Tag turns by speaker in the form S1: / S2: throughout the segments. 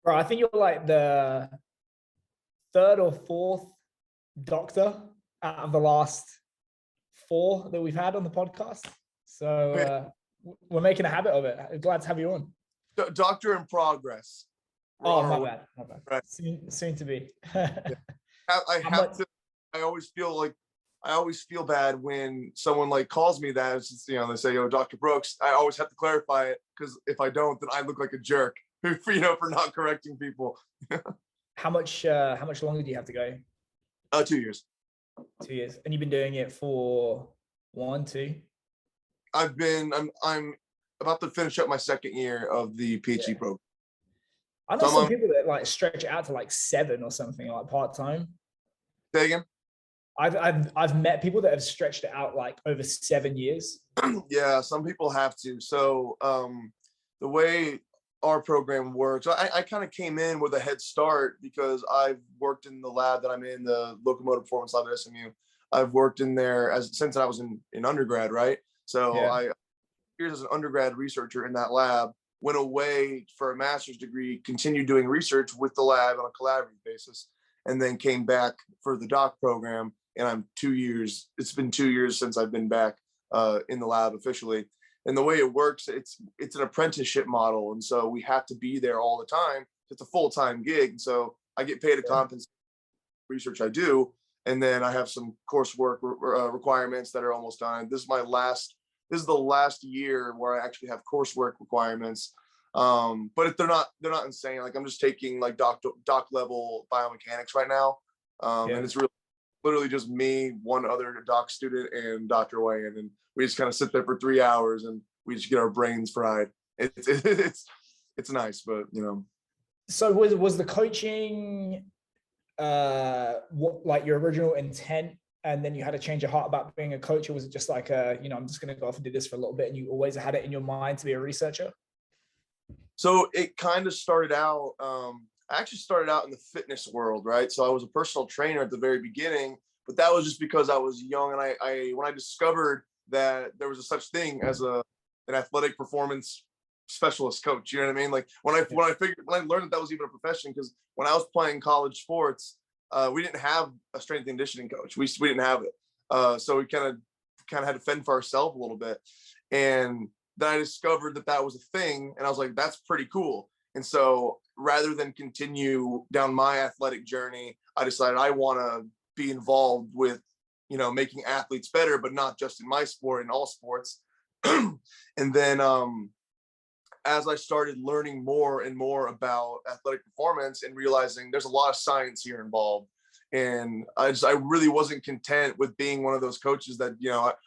S1: Bro, I think you're like the third or fourth doctor out of the last four that we've had on the podcast. So we're making a habit of it. Glad to have you on.
S2: Doctor in progress.
S1: Oh, my bad.
S2: Right.
S1: Soon to be.
S2: I always feel bad when someone like calls me that. It's just, they say, "Yo, Dr. Brooks." I always have to clarify it, because if I don't, then I look like a jerk, for not correcting people.
S1: How much longer do you have to go?
S2: 2 years.
S1: 2 years. And you've been doing it for 1, 2?
S2: I'm about to finish up my second year of the PhD program.
S1: I know some people that like stretch it out to like 7 or something, like part-time.
S2: Say again?
S1: I've met people that have stretched it out like over 7 years.
S2: Yeah, some people have to. So the way our program works, I kind of came in with a head start because I've worked in the lab that I'm in, the Locomotor Performance Lab at SMU. I've worked in there since I was in undergrad, right? So yeah. I years as an undergrad researcher in that lab, went away for a master's degree, continued doing research with the lab on a collaborative basis, and then came back for the doc program. And it's been 2 years since I've been back in the lab officially. And the way it works, it's an apprenticeship model. And so we have to be there all the time. It's a full-time gig. And so I get paid a compensation for research I do. And then I have some coursework requirements that are almost done. This is the last year where I actually have coursework requirements. But they're not insane. Like, I'm just taking like doc level biomechanics right now. And it's literally just me, one other doc student, and Dr. Wayne, and we just kind of sit there for 3 hours and we just get our brains fried. It's nice, but
S1: So was the coaching what, like, your original intent, and then you had to change your heart about being a coach, or was it just like I'm just going to go off and do this for a little bit, and you always had it in your mind to be a researcher?
S2: So it kind of started out, I actually started out in the fitness world, right? So I was a personal trainer at the very beginning, but that was just because I was young. And when I discovered that there was a such thing as an athletic performance specialist coach, you know what I mean? Like when I learned that was even a profession, because when I was playing college sports, we didn't have a strength and conditioning coach. We didn't have it. So we kind of had to fend for ourselves a little bit. And then I discovered that was a thing, and I was like, that's pretty cool. And so rather than continue down my athletic journey, I decided I want to be involved with, making athletes better, but not just in my sport, in all sports. And then as I started learning more and more about athletic performance and realizing there's a lot of science here involved, and I really wasn't content with being one of those coaches that,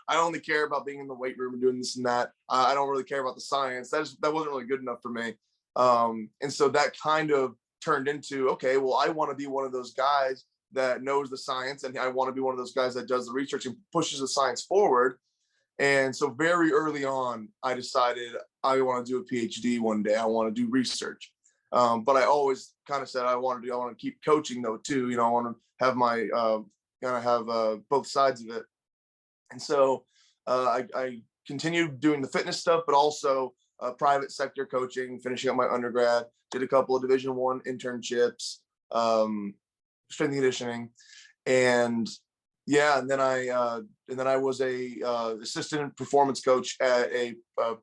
S2: I only care about being in the weight room and doing this and that. I don't really care about the science. That wasn't really good enough for me. And so that kind of turned into, okay, well, I want to be one of those guys that knows the science, and I want to be one of those guys that does the research and pushes the science forward. And so very early on, I decided I want to do a PhD one day. I want to do research. But I always kind of said I want to keep coaching though too. I want to have my both sides of it. And so I continued doing the fitness stuff, but also private sector coaching, finishing up my undergrad, did a couple of Division I internships, strength and conditioning, and then I was a assistant performance coach at a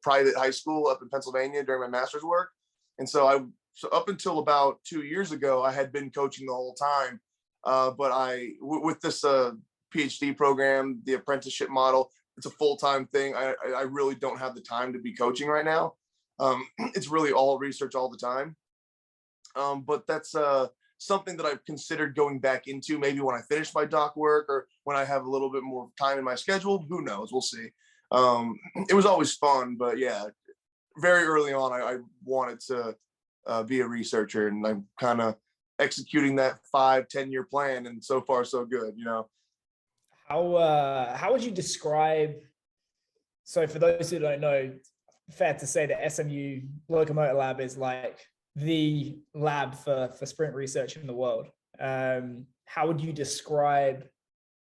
S2: private high school up in Pennsylvania during my master's work. And so up until about 2 years ago, I had been coaching the whole time. But with this PhD program, the apprenticeship model, it's a full-time thing. I really don't have the time to be coaching right now. It's really all research all the time. But that's something that I've considered going back into, maybe when I finish my doc work or when I have a little bit more time in my schedule. Who knows? We'll see. It was always fun, but yeah, very early on, I wanted to be a researcher, and I'm kind of executing that 5-10 year plan, and so far so good.
S1: How would you describe, so for those who don't know, fair to say that SMU Locomotor Lab is like the lab for sprint research in the world. How would you describe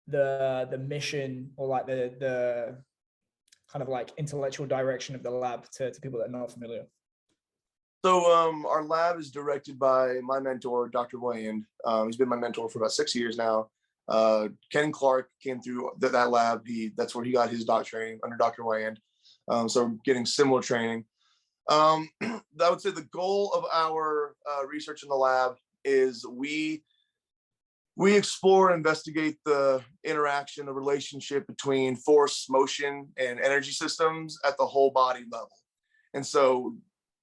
S1: the mission, or like the kind of like intellectual direction of the lab to people that are not familiar?
S2: So our lab is directed by my mentor, Dr. Wayand. He's been my mentor for about 6 years now. Ken Clark came through that lab. That's where he got his doc training under Dr. Wayand. So we're getting similar training. I would say the goal of our research in the lab is we explore and investigate the interaction, the relationship between force, motion, and energy systems at the whole body level. And so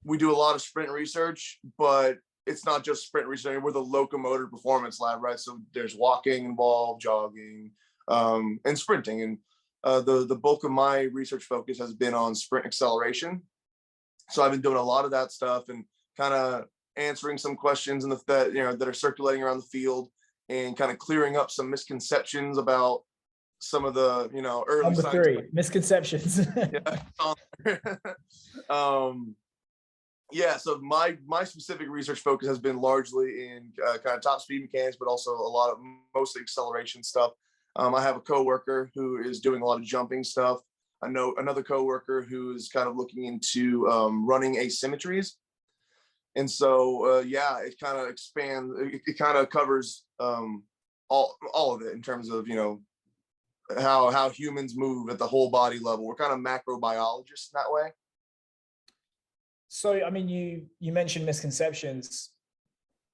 S2: we do a lot of sprint research, but it's not just sprint research. We're the Locomotor Performance Lab, right? So there's walking involved, jogging, and sprinting. And the bulk of my research focus has been on sprint acceleration. So I've been doing a lot of that stuff and kind of answering some questions that are circulating around the field and kind of clearing up some misconceptions about some of the early
S1: Number 3, misconceptions.
S2: Yeah. So my specific research focus has been largely in kind of top speed mechanics, but also mostly acceleration stuff. I have a coworker who is doing a lot of jumping stuff. I know another coworker who is kind of looking into running asymmetries. And so, it kind of expands, it kind of covers all of it in terms of, how humans move at the whole body level. We're kind of macrobiologists in that way.
S1: So, I mean, you mentioned misconceptions.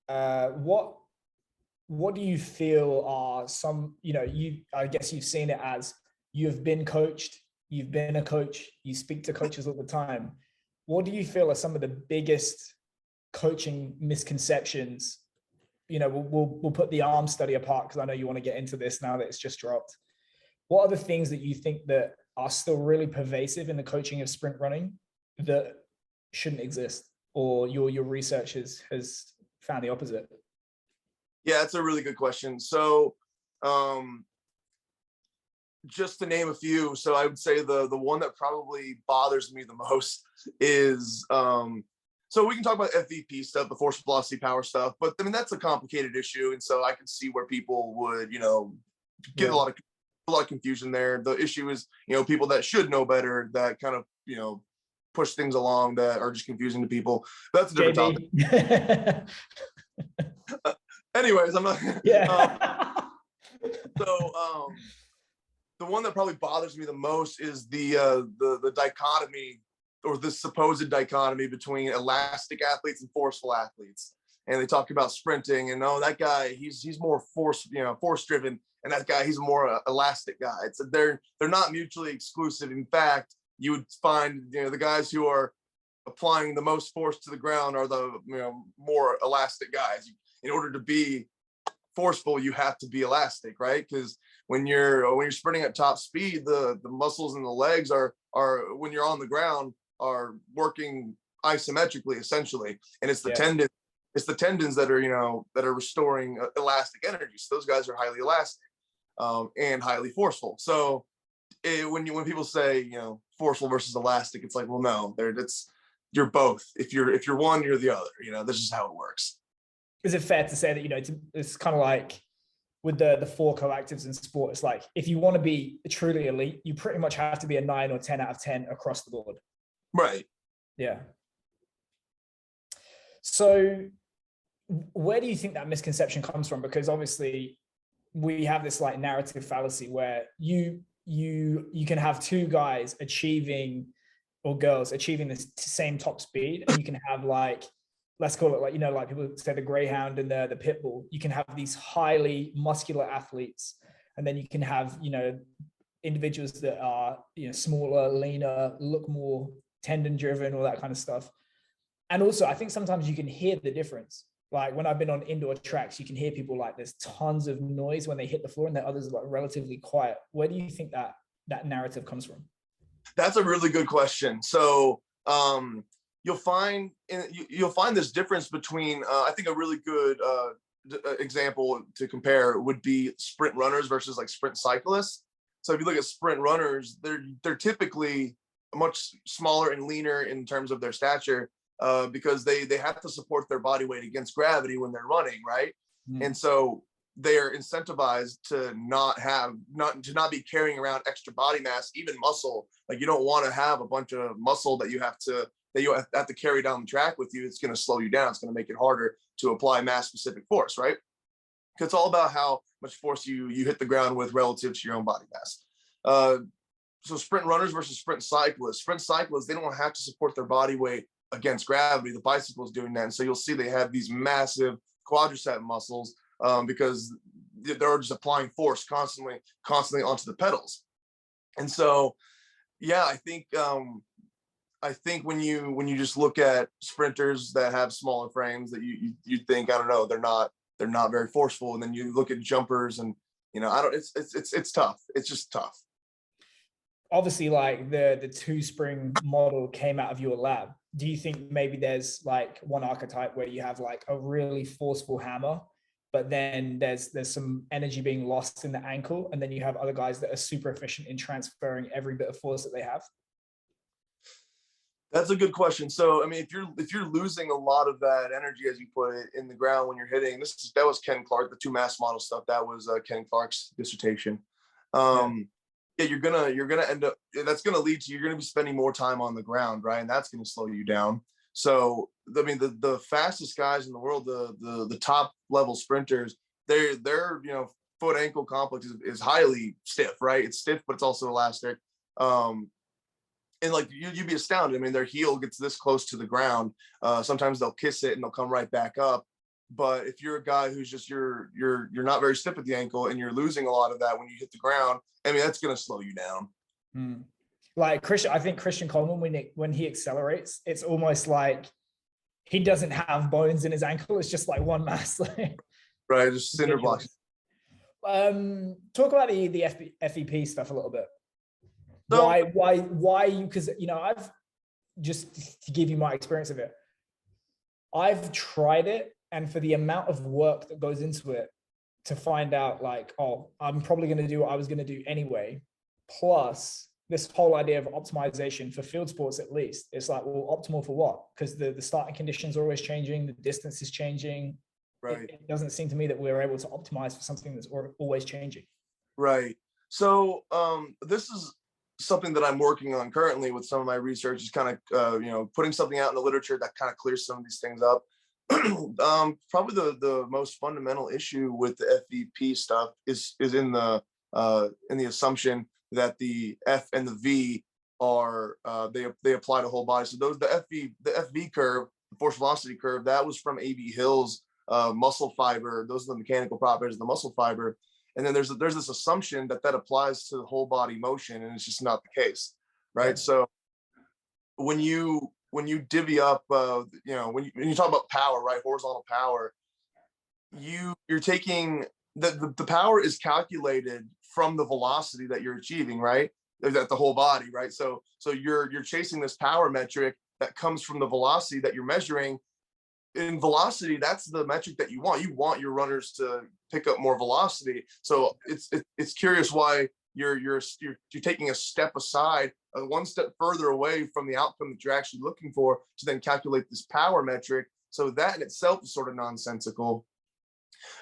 S1: What do you feel are some, I guess you've seen it as you've been coached, you've been a coach, you speak to coaches all the time. What do you feel are some of the biggest coaching misconceptions? We'll put the arm study apart because I know you want to get into this now that it's just dropped. What are the things that you think that are still really pervasive in the coaching of sprint running that shouldn't exist, or your research has found the opposite?
S2: Yeah, that's a really good question. So just to name a few, so I would say the one that probably bothers me the most is so we can talk about FBFEP stuff, the force velocity power stuff, but I mean that's a complicated issue, and so I can see where people would get a lot of confusion there. The issue is people that should know better that kind of push things along that are just confusing to people. That's a different topic. Anyways, I'm not.
S1: Yeah.
S2: The one that probably bothers me the most is the dichotomy, or the supposed dichotomy, between elastic athletes and forceful athletes. And they talk about sprinting, and that guy he's more force driven, and that guy he's a more elastic guy. It's they're not mutually exclusive. In fact, you would find the guys who are applying the most force to the ground are the more elastic guys. In order to be forceful, you have to be elastic, right? Because when you're sprinting at top speed, the muscles in the legs are when you're on the ground are working isometrically essentially, and it's the tendons that are restoring elastic energy. So those guys are highly elastic and highly forceful. So when people say forceful versus elastic, it's like, well, no, you're both. If you're one, you're the other. This is how it works.
S1: Is it fair to say that it's kind of like with the 4 coactives in sport? It's like if you want to be truly elite, you pretty much have to be a 9 or 10 out of 10 across the board.
S2: Right.
S1: Yeah. So where do you think that misconception comes from? Because obviously we have this like narrative fallacy where you can have 2 guys achieving, or girls achieving the same top speed, and you can have let's call it like people say the greyhound and the pit bull. You can have these highly muscular athletes, and then you can have individuals that are smaller, leaner, look more tendon driven, all that kind of stuff. And also I think sometimes you can hear the difference. Like when I've been on indoor tracks, you can hear people there's tons of noise when they hit the floor, and the others are relatively quiet. Where do you think that narrative comes from?
S2: That's a really good question. So you'll find this difference between I think a really good example to compare would be sprint runners versus sprint cyclists. So if you look at sprint runners, they're typically much smaller and leaner in terms of their stature, because they have to support their body weight against gravity when they're running, right? And so they're incentivized to not be carrying around extra body mass, even muscle. Like you don't want to have a bunch of muscle that you have to that you have to carry down the track with you, it's going to slow you down. It's going to make it harder to apply mass specific force, right? Because it's all about how much force you hit the ground with relative to your own body mass. So sprint runners versus sprint cyclists. Sprint cyclists, they don't have to support their body weight against gravity. The bicycle is doing that. And so you'll see they have these massive quadricep muscles because they're just applying force constantly onto the pedals. And so, yeah, I think when you just look at sprinters that have smaller frames, that you think, I don't know, they're not very forceful. And then you look at jumpers and, it's tough. It's just tough.
S1: Obviously, like the two spring model came out of your lab. Do you think maybe there's like one archetype where you have like a really forceful hammer, but then there's some energy being lost in the ankle, and then you have other guys that are super efficient in transferring every bit of force that they have?
S2: That's a good question. So, I mean, if you're losing a lot of that energy, as you put it, in the ground when you're hitting, that was Ken Clark, the two mass model stuff. That was Ken Clark's dissertation. Yeah, you're gonna end up. That's gonna lead to, you're gonna be spending more time on the ground, right? And that's gonna slow you down. So, I mean, the fastest guys in the world, the top level sprinters, their foot ankle complex is highly stiff, right? It's stiff, but it's also elastic. And like you'd be astounded. I mean, their heel gets this close to the ground. Sometimes they'll kiss it and they'll come right back up. But if you're a guy who's just you're not very stiff at the ankle and you're losing a lot of that when you hit the ground, I mean, that's going to slow you down.
S1: Like Christian, I think Christian Coleman, when he accelerates, it's almost like he doesn't have bones in his ankle. It's just like one mass.
S2: Right, just cinder blocks.
S1: Talk about the FEP stuff a little bit. So, why you? Because I've, just to give you my experience of it, I've tried it, and for the amount of work that goes into it to find out like, oh, I'm probably going to do what I was going to do anyway, plus this whole idea of optimization for field sports, at least, it's like, well, optimal for what? Because the starting conditions are always changing, the distance is changing. Right. It doesn't seem to me that we're able to optimize for something that's always changing.
S2: Right. So this is something that I'm working on currently with some of my research, is kind of putting something out in the literature that kind of clears some of these things up. Probably the most fundamental issue with the FEP stuff is in the assumption that the F and the V are they apply to whole body. So the FV curve, the force velocity curve, that was from A.B. Hill's muscle fiber. Those are the mechanical properties of the muscle fiber. And then there's this assumption that applies to the whole body motion, and it's just not the case, right? So when you divvy up, when you talk about power, right, horizontal power, you're taking the power is calculated from the velocity that you're achieving, right? That the whole body, right? So you're chasing this power metric that comes from the velocity that you're measuring. In velocity, that's the metric that you want. You want your runners to pick up more velocity. So it's curious why you're taking a step aside, one step further away from the outcome that you're actually looking for, to then calculate this power metric. So that in itself is sort of nonsensical.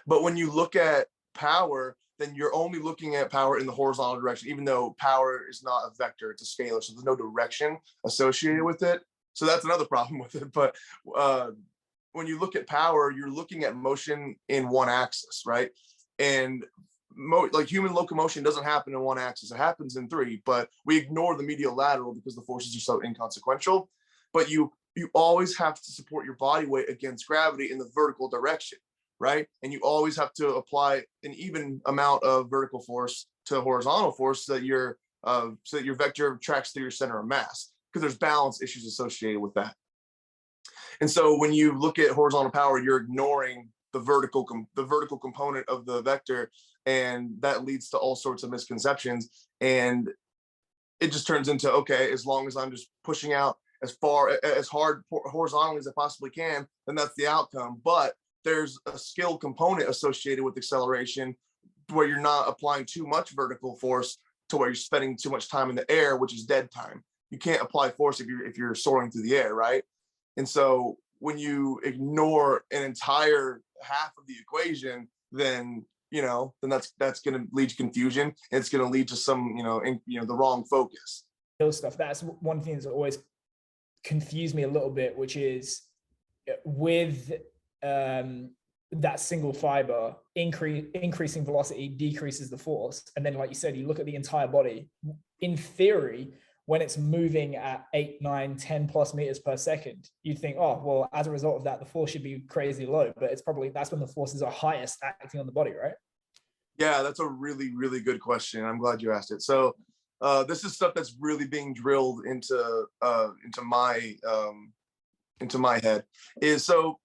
S2: But when you look at power, then you're only looking at power in the horizontal direction, even though power is not a vector, it's a scalar. So there's no direction associated with it. So that's another problem with it. But when you look at power, you're looking at motion in one axis, right? And like human locomotion doesn't happen in one axis. It happens in three, but we ignore the medial lateral because the forces are so inconsequential. But you always have to support your body weight against gravity in the vertical direction, right? And you always have to apply an even amount of vertical force to horizontal force so that your vector tracks through your center of mass, because there's balance issues associated with that. And so when you look at horizontal power, you're ignoring the vertical component of the vector, and that leads to all sorts of misconceptions. And it just turns into, okay, as long as I'm just pushing out as hard horizontally as I possibly can, then that's the outcome. But there's a skill component associated with acceleration where you're not applying too much vertical force to where you're spending too much time in the air, which is dead time. You can't apply force if you're soaring through the air, right? And so when you ignore an entire half of the equation, then that's going to lead to confusion. And it's going to lead to some the wrong focus.
S1: Those stuff. That's one thing that's always confuse me a little bit, which is with that single fiber, increasing velocity decreases the force. And then, like you said, you look at the entire body. In theory, when it's moving at 8, 9, 10 plus meters per second, you think, oh, well, as a result of that, the force should be crazy low. But it's probably, that's when the forces are highest acting on the body, right?
S2: Yeah, that's a really, really good question. I'm glad you asked it. So this is stuff that's really being drilled into my head. Is so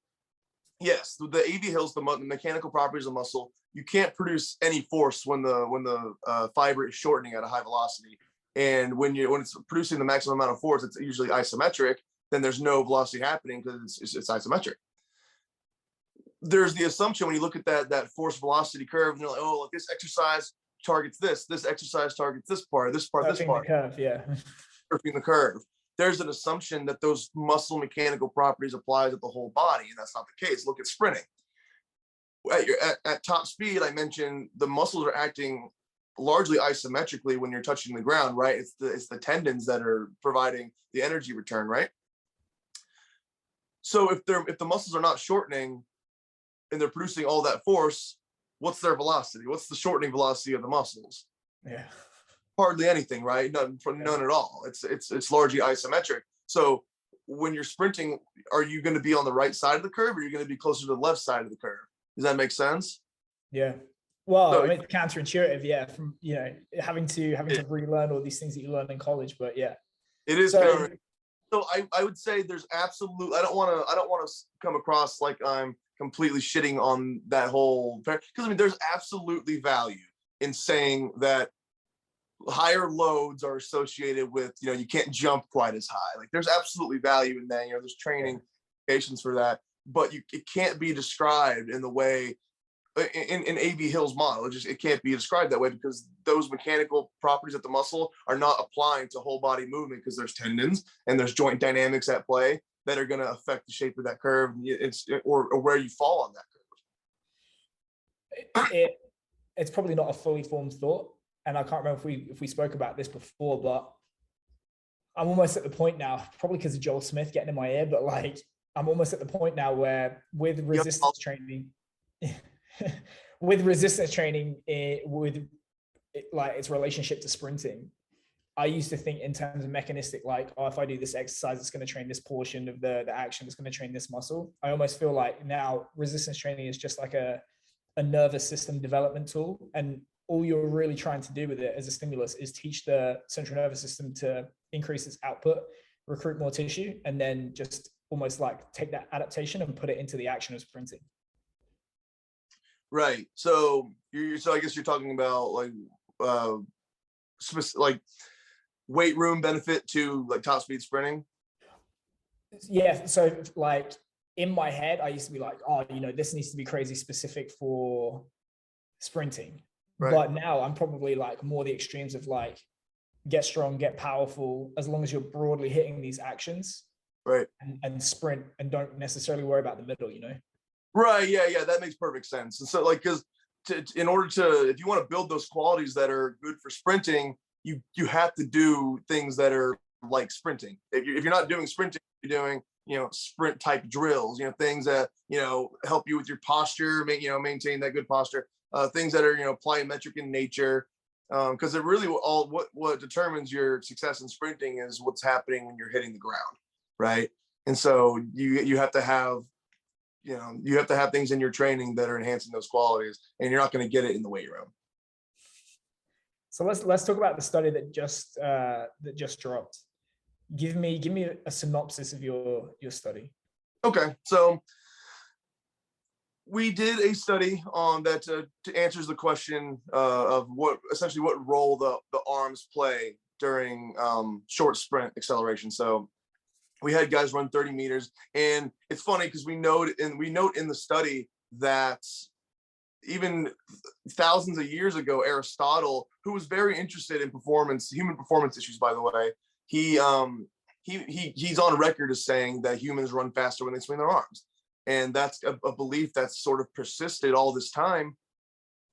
S2: yes, the AV hills, the mechanical properties of muscle. You can't produce any force when the fiber is shortening at a high velocity. And when it's producing the maximum amount of force, it's usually isometric. Then there's no velocity happening because it's isometric. There's the assumption when you look at that force velocity curve, and you're like, oh, look, this exercise targets this exercise targets this part, this part.
S1: The curve, yeah.
S2: Surfing the curve. There's an assumption that those muscle mechanical properties apply to the whole body, and that's not the case. Look at sprinting. At top speed, I mentioned the muscles are acting largely isometrically when you're touching the ground, right? It's the tendons that are providing the energy return, right? So if the muscles are not shortening and they're producing all that force, what's their velocity? What's the shortening velocity of the muscles?
S1: Yeah.
S2: Hardly anything, right? None at all. It's largely isometric. So when you're sprinting, are you going to be on the right side of the curve, or are you going to be closer to the left side of the curve? Does that make sense?
S1: Yeah. Well, so, I mean, it's counterintuitive, yeah, from having to relearn all these things that you learn in college, but yeah.
S2: It is so I would say there's absolute, I don't want to come across like I'm completely shitting on that whole, because I mean, there's absolutely value in saying that higher loads are associated with, you can't jump quite as high. Like there's absolutely value in that. There's training applications for that, but it can't be described in the way in AV Hill's model. It can't be described that way, because those mechanical properties of the muscle are not applying to whole body movement, because there's tendons and there's joint dynamics at play that are going to affect the shape of that curve, or where you fall on that curve.
S1: It's probably not a fully formed thought, and I can't remember if we spoke about this before, but I'm almost at the point now, probably because of Joel Smith getting in my ear, but like I'm almost at the point now where with resistance training, with like its relationship to sprinting, I used to think in terms of mechanistic, like, oh, if I do this exercise, it's going to train this portion of the action, it's going to train this muscle. I almost feel like now resistance training is just like a nervous system development tool, and all you're really trying to do with it as a stimulus is teach the central nervous system to increase its output, recruit more tissue, and then just almost like take that adaptation and put it into the action of sprinting.
S2: Right. So I guess you're talking about like weight room benefit to like top speed sprinting.
S1: Yeah. So like in my head, I used to be like, oh, this needs to be crazy specific for sprinting. Right. But now I'm probably like more the extremes of like get strong, get powerful, as long as you're broadly hitting these actions.
S2: Right.
S1: And sprint, and don't necessarily worry about the middle,
S2: Right. Yeah. That makes perfect sense. And so like, because in order to, if you want to build those qualities that are good for sprinting, you have to do things that are like sprinting. If you're not doing sprinting, you're doing, sprint type drills, things that, help you with your posture, maintain that good posture, things that are, plyometric in nature. Because it really all what determines your success in sprinting is what's happening when you're hitting the ground. Right. And so you have to have, things in your training that are enhancing those qualities, and you're not going to get it in the weight room.
S1: So let's talk about the study that just dropped. Give me a synopsis of your study.
S2: Okay, so we did a study on that to answers the question of what role the arms play during short sprint acceleration. So we had guys run 30 meters, and it's funny because we note in the study that even thousands of years ago, Aristotle, who was very interested in human performance issues, by the way, he's on record as saying that humans run faster when they swing their arms. And that's a belief that's sort of persisted all this time.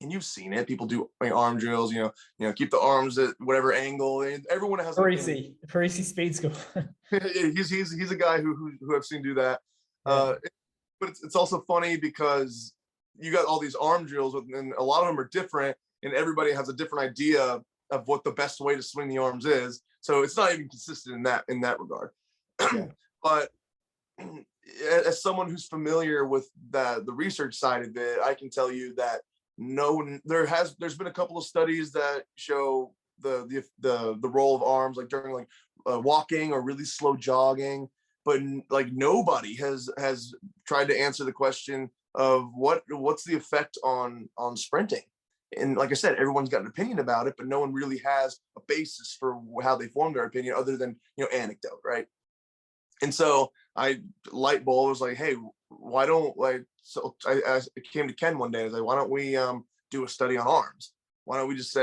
S2: and you've seen it. People do arm drills, keep the arms at whatever angle. And everyone has
S1: Parisi speed school.
S2: he's a guy who I've seen do that.
S1: Yeah.
S2: But it's also funny because you got all these arm drills, and a lot of them are different, and everybody has a different idea of what the best way to swing the arms is. So it's not even consistent in that regard.
S1: Yeah.
S2: But as someone who's familiar with the research side of it, I can tell you that there's been a couple of studies that show the role of arms, like during walking or really slow jogging, but like nobody has tried to answer the question of what's the effect on sprinting. And like I said, everyone's got an opinion about it, but no one really has a basis for how they form their opinion other than anecdote, right? And so light bulb was like, hey, why don't so I came to Ken one day. I was like, why don't we do a study on arms? Why don't we just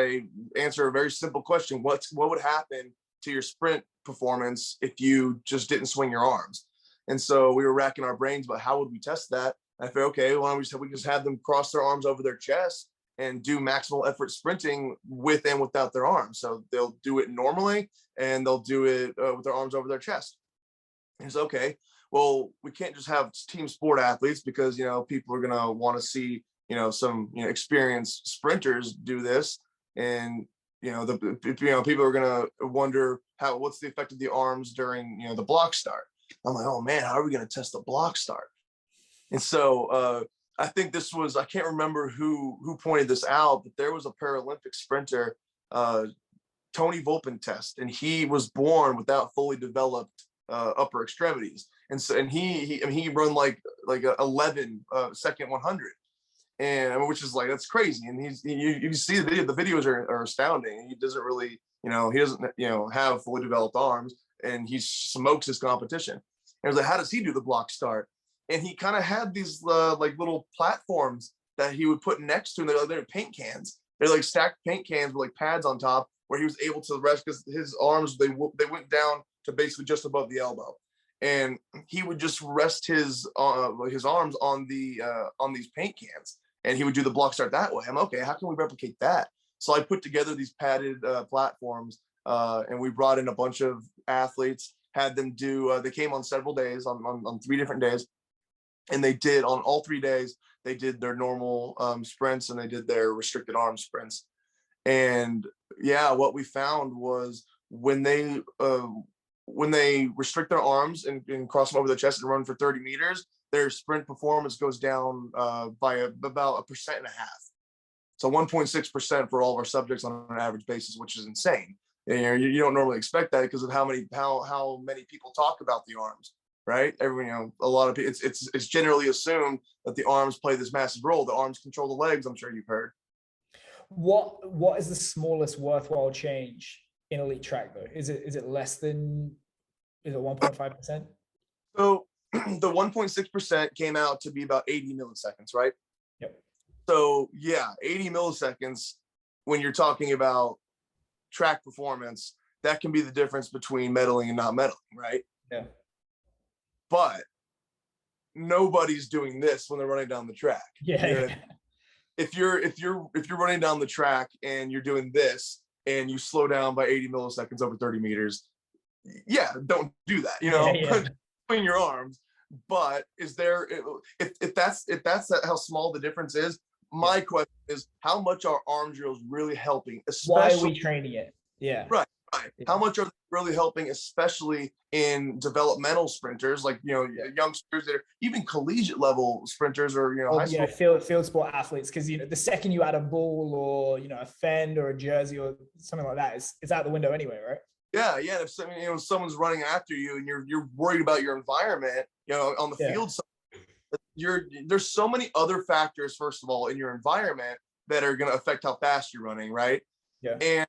S2: answer a very simple question? What would happen to your sprint performance if you just didn't swing your arms? And so we were racking our brains about how would we test that. I figured, okay, why don't we just have them cross their arms over their chest and do maximal effort sprinting with and without their arms. So they'll do it normally and they'll do it with their arms over their chest. And it's okay. Well, we can't just have team sport athletes because people are gonna want to see some experienced sprinters do this, and people are gonna wonder what's the effect of the arms during the block start. I'm like, oh man, how are we gonna test the block start? And so I think I can't remember who pointed this out, but there was a Paralympic sprinter, Tony Volpin test, and he was born without fully developed upper extremities, and he run like 11 second 100, and which is that's crazy. And you see the video, the videos are astounding. He doesn't really he doesn't have fully developed arms, and he smokes his competition. And I was like, how does he do the block start? And he kind of had these little platforms that he would put next to him. They're paint cans. They're like stacked paint cans with pads on top, where he was able to rest because his arms they went down to basically just above the elbow, and he would just rest his arms on these paint cans, and he would do the block start that way. I'm okay. How can we replicate that? So I put together these padded platforms, and we brought in a bunch of athletes, had them do. They came on several days, on 3 different days, and they did on all 3 days. They did their normal sprints and they did their restricted arm sprints. And yeah, what we found was when they restrict their arms and cross them over the chest and run for 30 meters, their sprint performance goes down by about 1.5%. So 1.6% for all of our subjects on an average basis, which is insane. And, you don't normally expect that because of how many people talk about the arms, right? Everyone, a lot of people, it's generally assumed that the arms play this massive role. The arms control the legs. I'm sure you've heard.
S1: What is the smallest worthwhile change in elite track though? Is it less than, is it 1.5%?
S2: So the 1.6% came out to be about 80 milliseconds, right?
S1: Yep.
S2: So yeah, 80 milliseconds when you're talking about track performance, that can be the difference between medaling and not medaling, right?
S1: Yeah.
S2: But nobody's doing this when they're running down the track.
S1: Yeah.
S2: If you're running down the track and you're doing this and you slow down by 80 milliseconds over 30 meters, yeah, don't do that,
S1: Yeah.
S2: Between your arms. But is there, if that's how small the difference is, my question is, how much are arm drills really helping?
S1: Why are we training it? Yeah.
S2: Right. Yeah. How much are they really helping, especially in developmental sprinters, like youngsters that are even collegiate level sprinters or high school
S1: field sport athletes? Because the second you add a ball or a fend or a jersey or something like that, it's out the window anyway, right?
S2: Yeah. If someone's running after you and you're worried about your environment, on the field side, there's so many other factors, first of all, in your environment that are going to affect how fast you're running, right?
S1: Yeah.
S2: And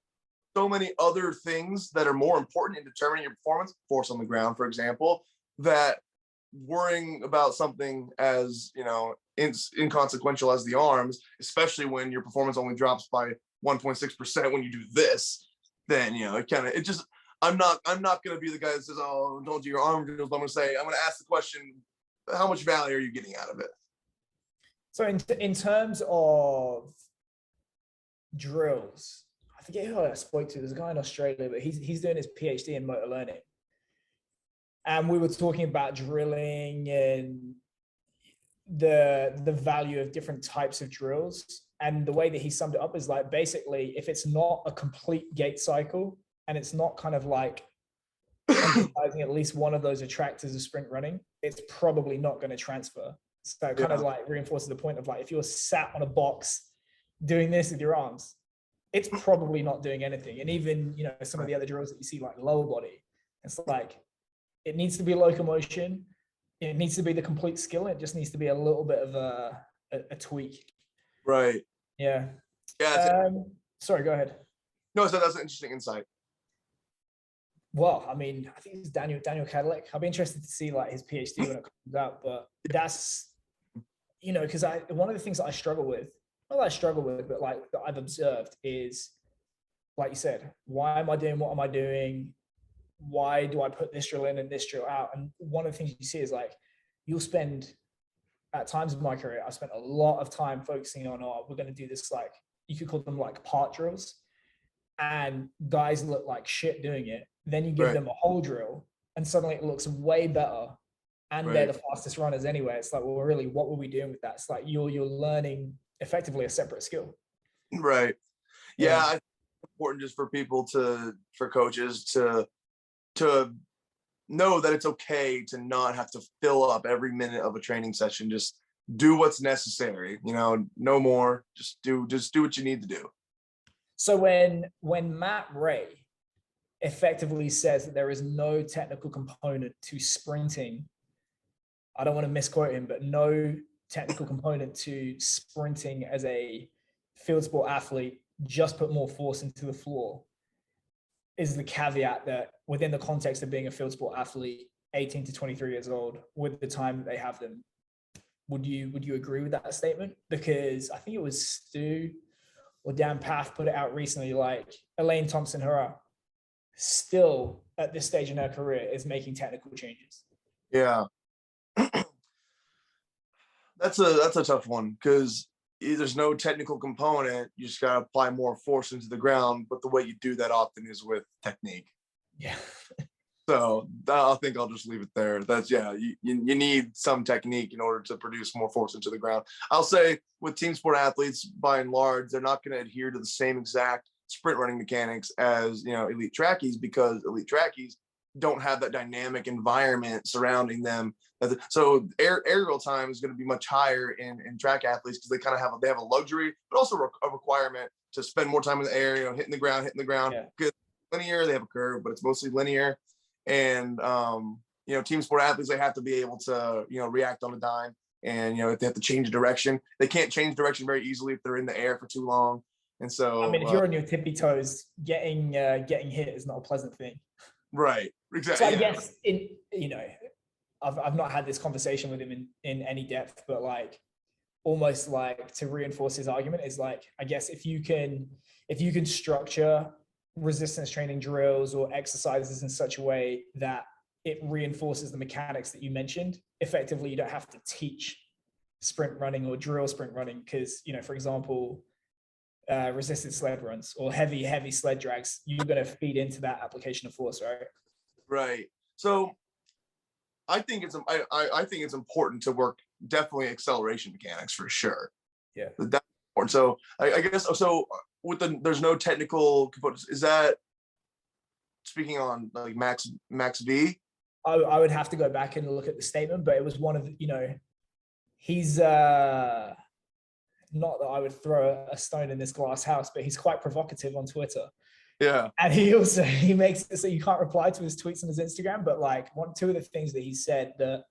S2: so many other things that are more important in determining your performance, force on the ground, for example, that worrying about something as inconsequential as the arms, especially when your performance only drops by 1.6% when you do this, then I'm not going to be the guy that says, oh, don't do your arm drills. I'm going to ask the question, how much value are you getting out of it?
S1: So in terms of drills. I forget who I spoke to. There's a guy in Australia, but he's doing his PhD in motor learning. And we were talking about drilling and the value of different types of drills. And the way that he summed it up is like, basically, if it's not a complete gait cycle and it's not kind of like emphasizing at least one of those attractors of sprint running, it's probably not going to transfer. So it kind of like reinforces the point of like, if you're sat on a box doing this with your arms, it's probably not doing anything. And even, you know, some of the other drills that you see, like lower body, it's like, it needs to be locomotion. It needs to be the complete skill. It just needs to be a little bit of a tweak.
S2: Right.
S1: Yeah.
S2: Yeah.
S1: Sorry, go ahead.
S2: No, so that's an interesting insight.
S1: Well, I mean, I think it's Daniel Cadillac. I'll be interested to see like his PhD when it comes out. But that's, you know, because one of the things that I struggle with, not that I struggle with, but like that I've observed is, like you said, why am I doing what am I doing? Why do I put this drill in and this drill out? And one of the things you see is like, you'll spend, at times of my career, I spent a lot of time focusing on, oh, we're going to do this, like, you could call them like part drills. And guys look like shit doing it. Then you give them a whole drill and suddenly it looks way better. And they're the fastest runners anyway. It's like, well, really, what were we doing with that? It's like you're learning effectively a separate skill.
S2: Right. Yeah. I think it's important just for people for coaches to know that it's okay to not have to fill up every minute of a training session. Just do what's necessary, you know, no more. Just do what you need to do.
S1: So when Matt Ray effectively says that there is no technical component to sprinting, I don't want to misquote him, but no technical component to sprinting as a field sport athlete, just put more force into the floor, is the caveat that within the context of being a field sport athlete, 18 to 23 years old, with the time that they have them, would you agree with that statement? Because I think it was Stu or Dan Paff put it out recently, like Elaine Thompson-Herah still at this stage in her career is making technical changes.
S2: Yeah. That's a tough one because there's no technical component. You just got to apply more force into the ground. But the way you do that often is with technique.
S1: Yeah.
S2: So I think I'll just leave it there. That's you need some technique in order to produce more force into the ground. I'll say with team sport athletes, by and large, they're not going to adhere to the same exact sprint running mechanics as, you know, elite trackies, because elite trackies don't have that dynamic environment surrounding them. So aerial time is going to be much higher in track athletes because they have a luxury, but also a requirement to spend more time in the air, you know, hitting the ground.
S1: Yeah.
S2: Because linear, they have a curve, but it's mostly linear. And you know, team sport athletes, they have to be able to, you know, react on a dime, and, you know, if they have to change direction, they can't change direction very easily if they're in the air for too long. And so,
S1: I mean, if you're on your tippy toes, getting hit is not a pleasant thing.
S2: Right. Exactly.
S1: So I guess you know, I've not had this conversation with him in any depth, but like almost like to reinforce his argument is like, I guess if you can structure resistance training drills or exercises in such a way that it reinforces the mechanics that you mentioned, effectively you don't have to teach sprint running or drill sprint running, because, you know, for example, resisted sled runs or heavy sled drags, you're going to feed into that application of force,
S2: right? So I think it's important to work definitely acceleration mechanics for sure.
S1: Yeah,
S2: that's important. So I guess so with there's no technical components. Is that speaking on like Max V?
S1: I would have to go back and look at the statement, but it was one of, you know, he's not that I would throw a stone in this glass house, but he's quite provocative on Twitter.
S2: Yeah.
S1: And he makes it so you can't reply to his tweets on his Instagram. But like two of the things that he said that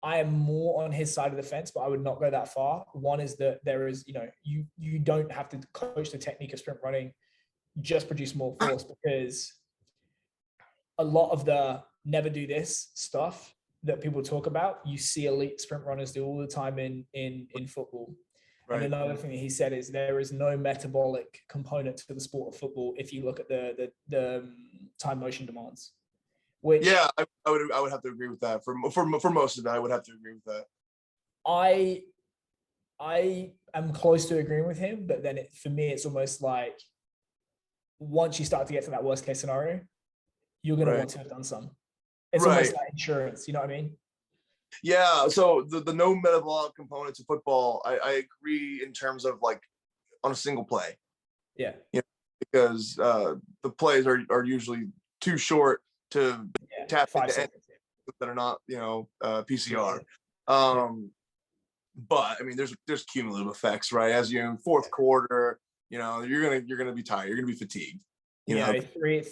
S1: I am more on his side of the fence, but I would not go that far. One is that there is, you know, you don't have to coach the technique of sprint running, just produce more force, because a lot of the never do this stuff that people talk about, you see elite sprint runners do all the time in football. Right. And another thing that he said is there is no metabolic component to the sport of football if you look at the time motion demands. Which,
S2: yeah, I would have to agree with that. For most of it, I would have to agree with that.
S1: I am close to agreeing with him, but then for me, it's almost like once you start to get to that worst case scenario, you're going to want to have done some. It's almost like insurance, you know what I mean?
S2: Yeah. So the no metabolic components of football, I agree in terms of like on a single play.
S1: Yeah.
S2: You know, because the plays are usually too short to tap into anything that are not, PCR. But I mean, there's cumulative effects, right? As you in fourth quarter, you're gonna be tired, you're gonna be fatigued. You know,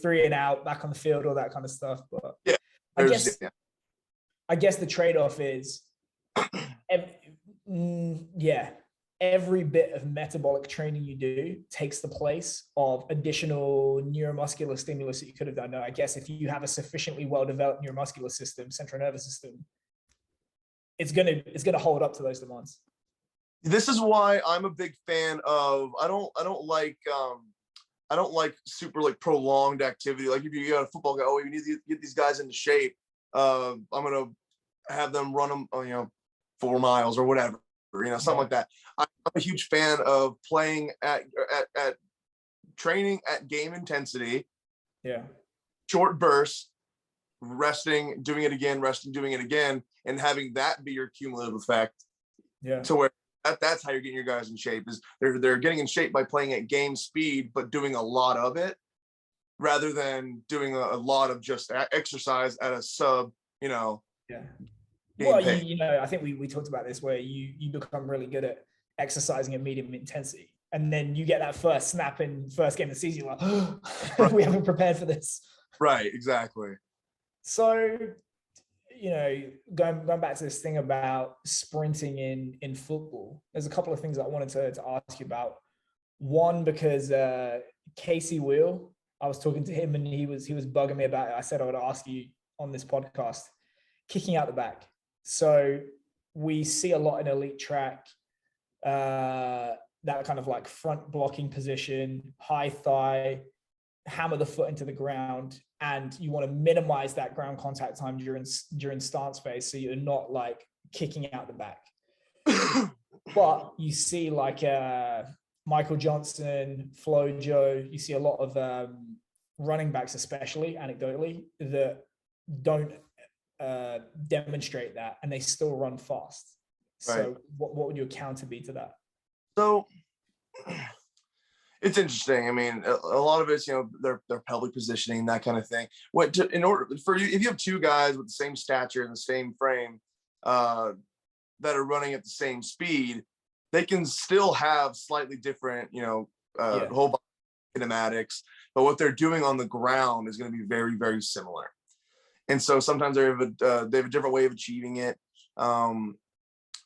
S1: three and out, back on the field, all that kind of stuff. But
S2: yeah,
S1: I guess the trade-off is, every bit of metabolic training you do takes the place of additional neuromuscular stimulus that you could have done. Now, I guess if you have a sufficiently well-developed neuromuscular system, central nervous system, it's gonna hold up to those demands.
S2: This is why I'm a big fan of. I don't like super like prolonged activity. Like if you got a football guy, you need to get these guys into shape. I'm gonna have them run them, 4 miles or whatever, something like that. I'm a huge fan of playing at training at game intensity.
S1: Yeah.
S2: Short bursts, resting, doing it again, resting, doing it again, and having that be your cumulative effect.
S1: Yeah.
S2: To where that's how you're getting your guys in shape, is they're getting in shape by playing at game speed, but doing a lot of it rather than doing a lot of just exercise at a sub,
S1: Yeah. Well, I think we talked about this, where you become really good at exercising at medium intensity, and then you get that first snap in first game of the season, you're like, oh, we haven't prepared for this.
S2: Right, exactly.
S1: So, going back to this thing about sprinting in football, there's a couple of things I wanted to ask you about. One, because Casey Wheel, I was talking to him and he was bugging me about it. I said I would ask you on this podcast, kicking out the back. So we see a lot in elite track, that kind of like front blocking position, high thigh, hammer the foot into the ground, and you want to minimize that ground contact time during stance phase, so you're not like kicking out the back. But you see like Michael Johnson, Flo Joe, you see a lot of running backs, especially anecdotally, that don't demonstrate that, and they still run fast. So
S2: right.
S1: What would your counter be to that?
S2: So it's interesting. I mean, a lot of it's, their pelvic positioning, that kind of thing. In order for you, if you have two guys with the same stature and the same frame that are running at the same speed, they can still have slightly different, whole body kinematics, but what they're doing on the ground is going to be very, very similar. And so sometimes they have a different way of achieving it.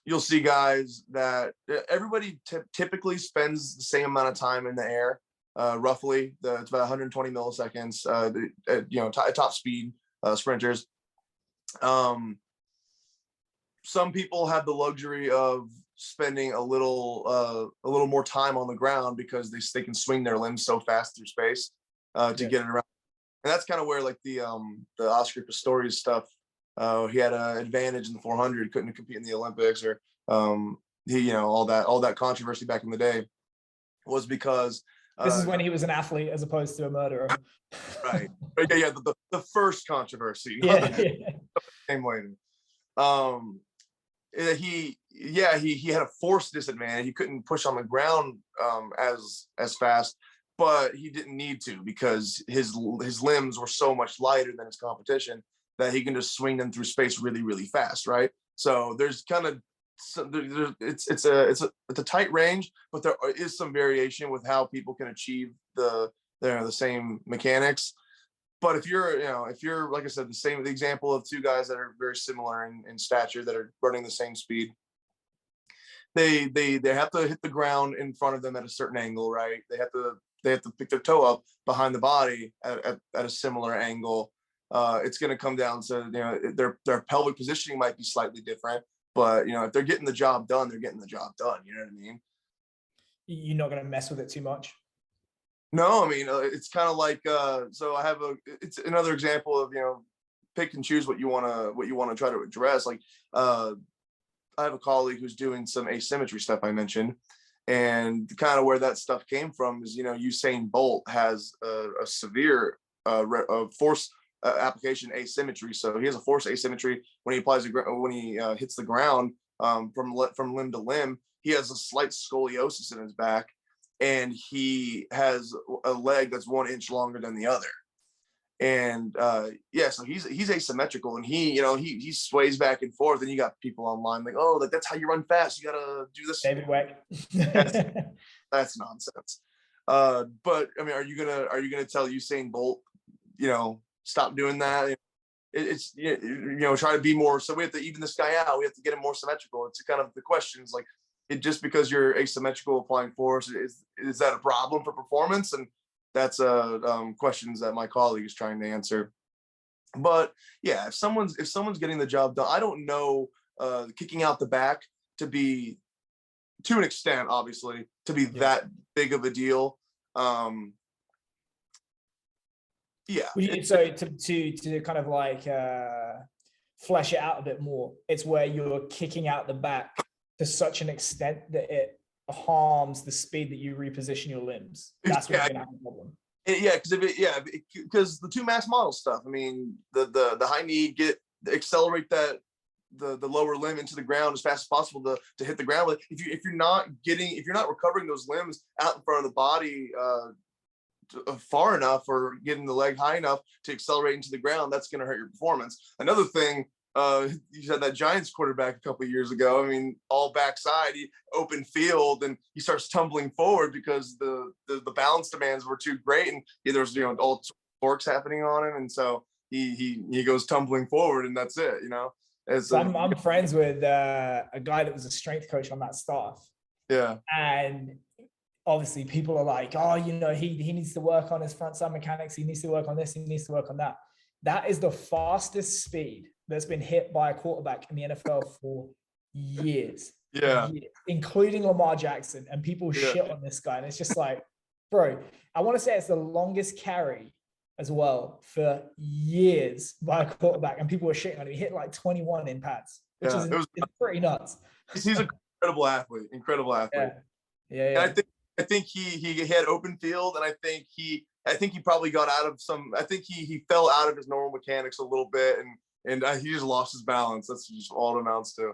S2: You'll see guys that everybody typically spends the same amount of time in the air, roughly. It's about 120 milliseconds, top speed sprinters. Some people have the luxury of spending a little more time on the ground because they can swing their limbs so fast through space to get it around. And that's kind of where like the Oscar Pistorius stuff, he had an advantage in the 400, couldn't compete in the Olympics, or all that controversy back in the day was because
S1: this is when he was an athlete as opposed to a murderer.
S2: Right. Yeah. The first controversy. Came later. He had a force disadvantage. He couldn't push on the ground as fast, but he didn't need to, because his limbs were so much lighter than his competition that he can just swing them through space really, really fast, right? So there's kind of it's a tight range, but there is some variation with how people can achieve the same mechanics. But if you're like I said, the example of two guys that are very similar in stature that are running the same speed, they have to hit the ground in front of them at a certain angle, right? They have to pick their toe up behind the body at a similar angle. It's going to come down to their pelvic positioning might be slightly different, but if they're getting the job done, they're getting the job done. You know what I mean? You're
S1: not going to mess with it too much.
S2: No, I mean, it's kind of like, so it's another example of, pick and choose what you want to try to address. Like, I have a colleague who's doing some asymmetry stuff I mentioned, And kind of where that stuff came from is, Usain Bolt has a severe force application asymmetry. So he has a force asymmetry when he hits the ground from limb to limb. He has a slight scoliosis in his back, and he has a leg that's 1 inch longer than the other. And so he's asymmetrical, and he sways back and forth, and you got people online like, oh, that's how you run fast, you gotta do this.
S1: David Weck.
S2: That's nonsense. But I mean, are you gonna tell Usain Bolt, stop doing that? It's try to be more. So we have to even this guy out. We have to get him more symmetrical. It's kind of the questions like, just because you're asymmetrical applying force, is that a problem for performance? And that's questions that my colleague is trying to answer. But yeah, if someone's getting the job done, I don't know kicking out the back to be, to an extent, obviously, to be that big of a deal.
S1: So to kind of like flesh it out a bit more, it's where you're kicking out the back to such an extent that it harms the speed that you reposition your limbs. That's what's going to have a problem.
S2: Because the two mass model stuff. I mean, the high knee accelerate the lower limb into the ground as fast as possible to hit the ground. But if you're not recovering those limbs out in front of the body far enough, or getting the leg high enough to accelerate into the ground, that's going to hurt your performance. Another thing, you had that Giants quarterback a couple of years ago. I mean, all backside, open field, and he starts tumbling forward because the balance demands were too great, and there was all torques happening on him, and so he goes tumbling forward, and that's it.
S1: I'm friends with a guy that was a strength coach on that staff.
S2: Yeah,
S1: and obviously people are like, oh, he needs to work on his front side mechanics. He needs to work on this. He needs to work on that. That is the fastest speed that's been hit by a quarterback in the NFL for years.
S2: Yeah.
S1: Years, including Lamar Jackson. And people shit on this guy. And it's just like, bro, I want to say it's the longest carry as well for years by a quarterback. And people were shitting on him. He hit like 21 in pads, which is pretty nuts.
S2: He's an incredible athlete.
S1: Yeah.
S2: And I think he had open field, and I think he probably got out of he fell out of his normal mechanics a little bit, and he just lost his balance. That's just all it amounts to.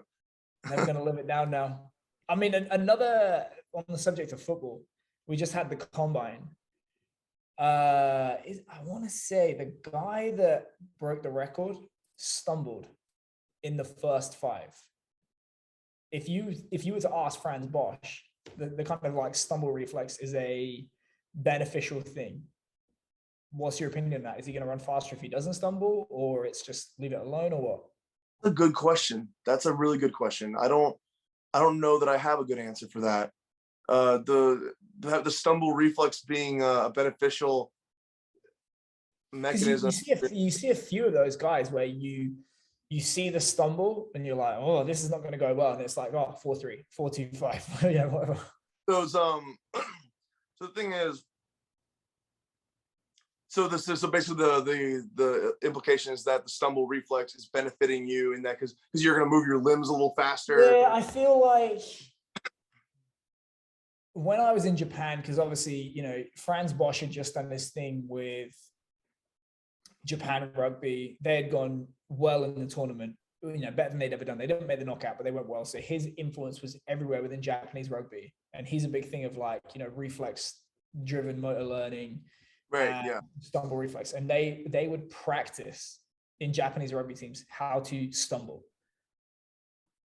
S1: Never gonna live it down now. I mean, another on the subject of football, we just had the combine. I want to say the guy that broke the record stumbled in the first 5. If you were to ask Franz Bosch, the kind of like stumble reflex is a beneficial thing. What's your opinion on that? Is he going to run faster if he doesn't stumble, or it's just leave it alone, or what?
S2: A good question. That's a really good question. I don't know that I have a good answer for that. The stumble reflex being a beneficial mechanism.
S1: You see a few of those guys where you see the stumble and you're like, oh, this is not going to go well, and it's like, oh, 4-3, 4-2-5, yeah, whatever.
S2: So the thing is, so basically the implication is that the stumble reflex is benefiting you in that because you're going to move your limbs a little faster.
S1: Yeah, I feel like when I was in Japan, because obviously, Franz Bosch had just done this thing with Japan rugby. They had gone well in the tournament, better than they'd ever done. They didn't make the knockout, but they went well. So his influence was everywhere within Japanese rugby. And he's a big thing of reflex driven motor learning.
S2: Right. Yeah.
S1: Stumble reflex. And they would practice in Japanese rugby teams how to stumble.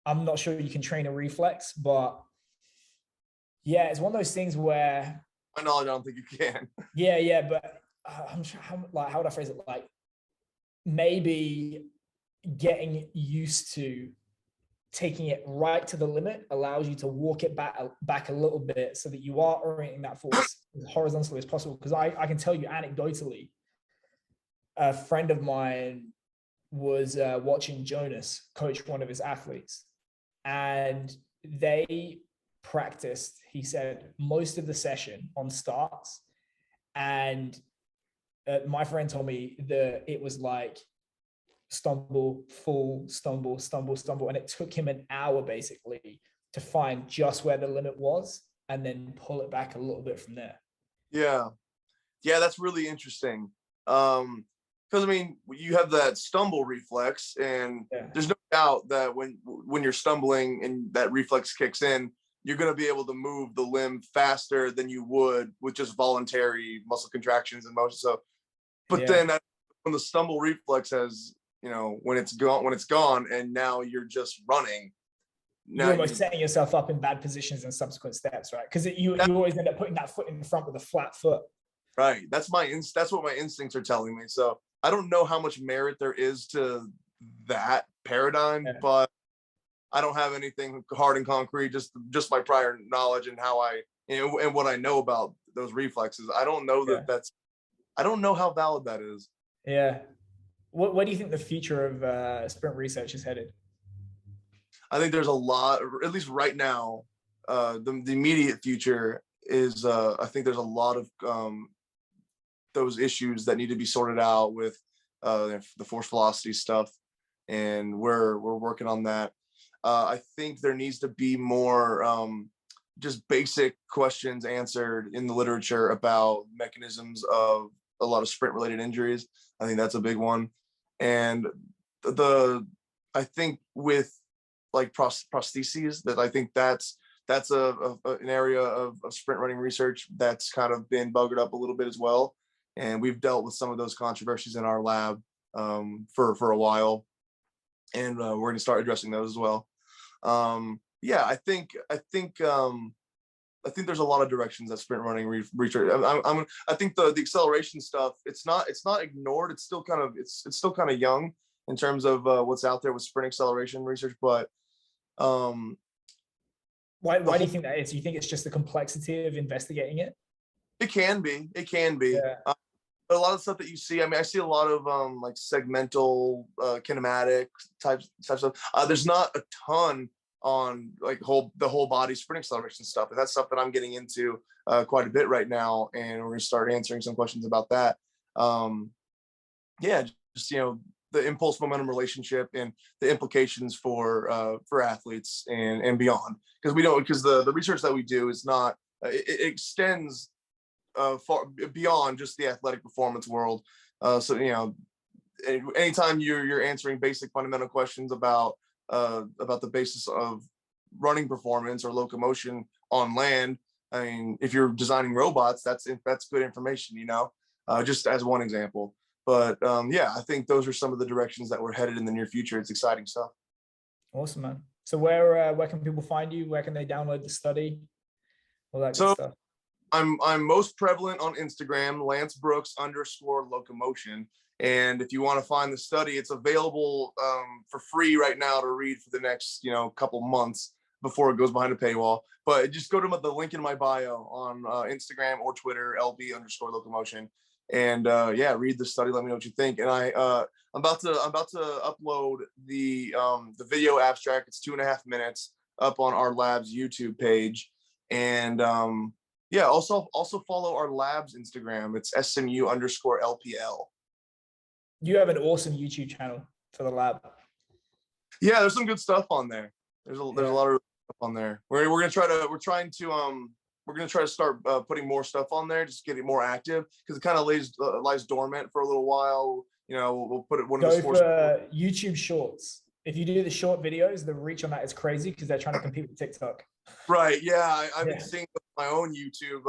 S1: I'm not sure you can train a reflex, but yeah, it's one of those things where
S2: I don't think you can.
S1: Yeah, but I'm sure how would I phrase it? Like maybe getting used to taking it right to the limit allows you to walk it back a little bit so that you are orienting that force as horizontally as possible. Because I can tell you anecdotally, a friend of mine was watching Jonas coach one of his athletes, and they practiced, he said, most of the session on starts, and my friend told me that it was like stumble, fall, stumble, stumble, stumble. And it took him an hour basically to find just where the limit was. and then pull it back a little bit from there.
S2: Yeah. Yeah, that's really interesting. Because I mean, you have that stumble reflex, and there's no doubt that when you're stumbling and that reflex kicks in, you're going to be able to move the limb faster than you would with just voluntary muscle contractions and motion. So, but then when the stumble reflex has, when it's gone, and now you're just running. Now
S1: you're almost setting yourself up in bad positions in subsequent steps, right? Because you always end up putting that foot in front with a flat foot.
S2: Right. That's what my instincts are telling me. So I don't know how much merit there is to that paradigm, but I don't have anything hard and concrete, just my prior knowledge and how and what I know about those reflexes. I don't know I don't know how valid that is.
S1: Yeah. Where do you think the future of sprint research is headed?
S2: I think there's a lot, at least right now, the immediate future is, I think there's a lot of those issues that need to be sorted out with the force velocity stuff. And we're working on that. I think there needs to be more just basic questions answered in the literature about mechanisms of a lot of sprint related injuries. I think that's a big one. And I think with like prostheses, that I think that's an area of sprint running research that's kind of been buggered up a little bit as well. And we've dealt with some of those controversies in our lab for a while, and we're going to start addressing those as well. I think there's a lot of directions that sprint running research. I think the acceleration stuff, it's not ignored. It's still kind of young in terms of what's out there with sprint acceleration research. But
S1: why do you think that is? Do you think it's just the complexity of investigating it?
S2: It can be. Yeah. But a lot of stuff that you see, I mean, I see a lot of like segmental kinematic type stuff. There's not a ton on like the whole body sprint acceleration stuff, and that's stuff that I'm getting into quite a bit right now, and we're gonna start answering some questions about that. Just the impulse momentum relationship and the implications for athletes and beyond, because the research that we do is not it extends far beyond just the athletic performance world. So anytime you're answering basic fundamental questions about the basis of running performance or locomotion on land, I mean, if you're designing robots, that's good information, just as one example. But I think those are some of the directions that we're headed in the near future. It's exciting stuff.
S1: Awesome, man. So where can people find you? Where can they download the study? All that good stuff.
S2: I'm most prevalent on Instagram, LanceBrooks_locomotion. And if you want to find the study, it's available for free right now to read for the next couple months before it goes behind a paywall. But just go to the link in my bio on Instagram or Twitter, LB_locomotion, and read the study. Let me know what you think. And I'm about to upload the video abstract. It's 2.5 minutes up on our lab's YouTube page. And also follow our lab's Instagram. It's SMU_LPL.
S1: You have an awesome YouTube channel for the lab.
S2: Yeah, there's some good stuff on there. There's a lot of stuff on there. We're gonna try to start putting more stuff on there, just get it more active, because it kind of lies dormant for a little while. We'll put it one of the sports.
S1: For YouTube Shorts. If you do the short videos, the reach on that is crazy because they're trying to compete with TikTok.
S2: Right. Yeah, I've been seeing my own YouTube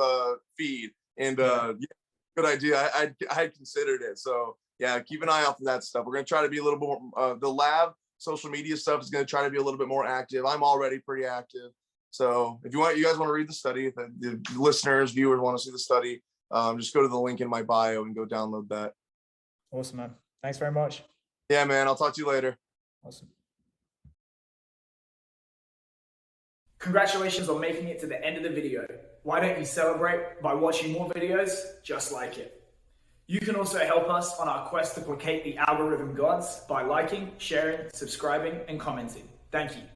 S2: feed, and good idea. I had considered it. So keep an eye out for that stuff. We're gonna try to be a little more. The lab social media stuff is gonna try to be a little bit more active. I'm already pretty active. So if you guys want to read the study, if the listeners, viewers want to see the study, just go to the link in my bio and go download that.
S1: Awesome, man. Thanks very much.
S2: Yeah, man. I'll talk to you later.
S1: Awesome. Congratulations on making it to the end of the video. Why don't you celebrate by watching more videos just like it? You can also help us on our quest to placate the algorithm gods by liking, sharing, subscribing, and commenting. Thank you.